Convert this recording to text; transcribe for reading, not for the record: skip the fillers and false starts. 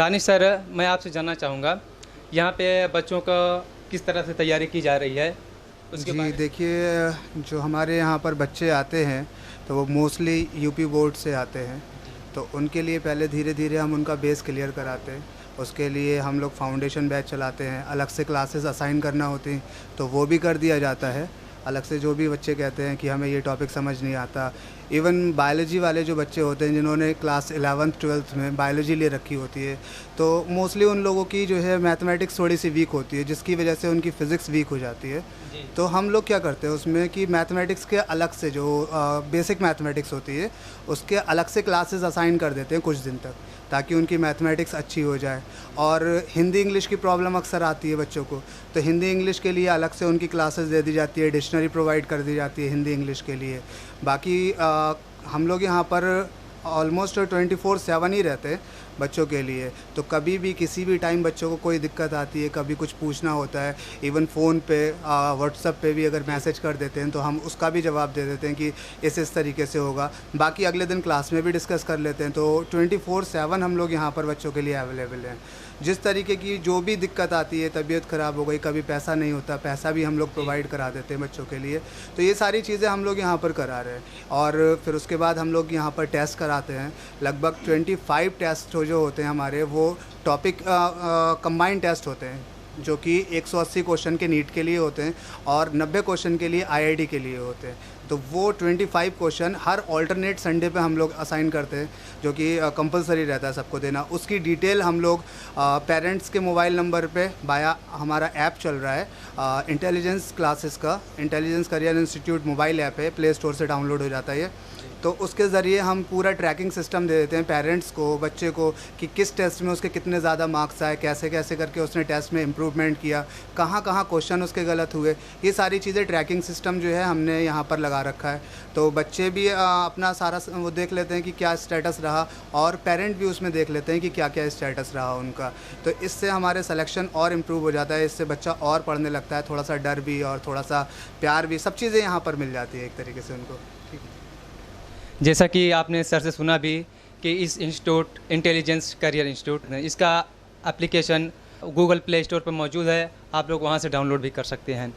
Danish sir, मैं आपसे जानना चाहूँगा, यहाँ पे बच्चों का किस तरह से तैयारी की जा रही है उसके जी बारे में। देखिए, जो हमारे यहाँ पर बच्चे आते हैं तो वो मोस्टली यूपी बोर्ड से आते हैं। जी। तो उनके लिए पहले धीरे धीरे हम उनका बेस क्लियर कराते हैं। उसके लिए हम लोग फाउंडेशन बैच चलाते हैं, अलग से क्लासेस असाइन करना होती हैं तो वो भी कर दिया जाता है। अलग से जो भी बच्चे कहते हैं कि हमें ये टॉपिक समझ नहीं आता, इवन बायोलॉजी वाले जो बच्चे होते हैं जिन्होंने क्लास 11th-12th में बायोलॉजी ले रखी होती है, तो मोस्टली उन लोगों की जो है मैथमेटिक्स थोड़ी सी वीक होती है, जिसकी वजह से उनकी फ़िज़िक्स वीक हो जाती है। जी। तो हम लोग क्या करते हैं उसमें कि मैथमेटिक्स के अलग से जो बेसिक मैथमेटिक्स होती है उसके अलग से क्लासेस असाइन कर देते हैं कुछ दिन तक, ताकि उनकी मैथमेटिक्स अच्छी हो जाए। और हिंदी इंग्लिश की प्रॉब्लम अक्सर आती है बच्चों को, तो हिंदी इंग्लिश के लिए अलग से उनकी क्लासेस दे दी जाती है, डिक्शनरी प्रोवाइड कर दी जाती है हिंदी इंग्लिश के लिए। बाकी हम लोग यहाँ पर ऑलमोस्ट 24/7 ही रहते हैं बच्चों के लिए। तो कभी भी किसी भी टाइम बच्चों को कोई दिक्कत आती है, कभी कुछ पूछना होता है, इवन फ़ोन पे व्हाट्सएप पे भी अगर मैसेज कर देते हैं तो हम उसका भी जवाब दे देते हैं कि इस तरीके से होगा। बाकी अगले दिन क्लास में भी डिस्कस कर लेते हैं। तो 24/7 हम लोग यहाँ पर बच्चों के लिए अवेलेबल हैं। जिस तरीके की जो भी दिक्कत आती है, तबीयत ख़राब हो गई, कभी पैसा नहीं होता, पैसा भी हम लोग प्रोवाइड करा देते हैं बच्चों के लिए। तो ये सारी चीज़ें हम लोग यहाँ पर करा रहे हैं। और फिर उसके बाद हम लोग यहाँ पर टेस्ट कराते हैं। लगभग 25 टेस्ट जो होते हैं हमारे, वो टॉपिक कंबाइंड टेस्ट होते हैं, जो कि 180 क्वेश्चन के नीट के लिए होते हैं और 90 क्वेश्चन के लिए आईआईटी के लिए होते हैं। तो वो 25 क्वेश्चन हर ऑल्टरनेट संडे पे हम लोग असाइन करते हैं, जो कि कंपलसरी रहता है सबको देना। उसकी डिटेल हम लोग पेरेंट्स के मोबाइल नंबर पे बाया हमारा ऐप चल रहा है इंटेलिजेंस क्लासेस का, intelligence career institute mobile app है, प्ले स्टोर से डाउनलोड हो जाता है ये। तो उसके ज़रिए हम पूरा ट्रैकिंग सिस्टम दे देते हैं पेरेंट्स को, बच्चे को, कि किस टेस्ट में उसके कितने ज़्यादा मार्क्स आए, कैसे कैसे करके उसने टेस्ट में इम्प्रूवमेंट किया, कहाँ कहाँ क्वेश्चन उसके गलत हुए। ये सारी चीज़ें ट्रैकिंग सिस्टम जो है हमने यहाँ पर लगा रखा है। तो बच्चे भी अपना सारा वो देख लेते हैं कि क्या स्टेटस रहा, और पेरेंट भी उसमें देख लेते हैं कि क्या क्या स्टेटस रहा उनका। तो इससे हमारे सिलेक्शन और इम्प्रूव हो जाता है, इससे बच्चा और पढ़ने लगता है, थोड़ा सा डर भी और थोड़ा सा प्यार भी, सब चीज़ें यहाँ पर मिल जाती है एक तरीके से उनको। ठीक है। जैसा कि आपने सर से सुना भी कि इस इंस्टीट्यूट इंटेलिजेंस करियर इंस्टीट्यूट इसका एप्लीकेशन गूगल प्ले स्टोर पर मौजूद है, आप लोग वहाँ से डाउनलोड भी कर सकते हैं।